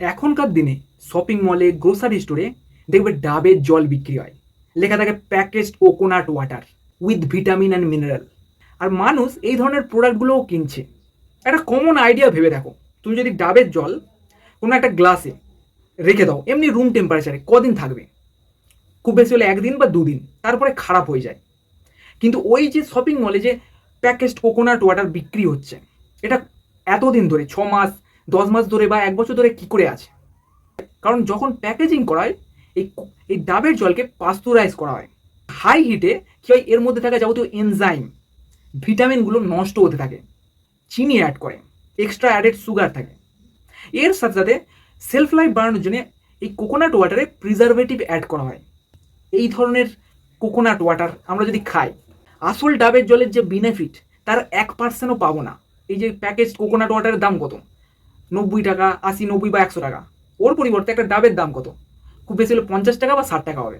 এখনকার দিনে শপিং মলে, গ্রোসারি স্টোরে দেখবে ডাবের জল বিক্রি হয়। লেখা থাকে packaged coconut water with vitamin and mineral. আর মানুষ এই ধরনের প্রোডাক্টগুলোও কিনছে। একটা কমন আইডিয়া ভেবে দেখো, তুমি যদি ডাবের জল কোনো একটা গ্লাসে রেখে দাও এমনি রুম টেম্পারেচারে, কদিন থাকবে? খুব বেশি হলে একদিন বা দুদিন, তারপরে খারাপ হয়ে যায়। কিন্তু ওই যে শপিং মলে যে প্যাকেজড কোকোনাট ওয়াটার বিক্রি হচ্ছে, এটা এতদিন ধরে 6 মাস, 10 মাস ধরে বা 1 বছর ধরে কি করে আছে? কারণ যখন প্যাকেজিং করা হয়, এই এই ডাবের জলকে পাস্তুরাইজ করা হয়। হাই হিটে কি হয়, এর মধ্যে থাকা যাবতীয় এনজাইম, ভিটামিনগুলো নষ্ট হতে থাকে। চিনি অ্যাড করে, এক্সট্রা অ্যাডেড সুগার থাকে। এর সাথে সাথে সেলফ লাইফ বাড়ানোর জন্য এই কোকোনাট ওয়াটারে প্রিজারভেটিভ অ্যাড করা হয়। এই ধরনের কোকোনাট ওয়াটার আমরা যদি খাই, আসল ডাবের জলের যে বেনিফিট তার 1%ও পাবো না। এই যে প্যাকেজ কোকোনাট ওয়াটারের দাম কত? 90 টাকা, 80, 90 বা 100 টাকা। ওর পরিবর্তে একটা ডাবের দাম কত? খুব বেশি হলে 50 টাকা বা 60 টাকা হবে।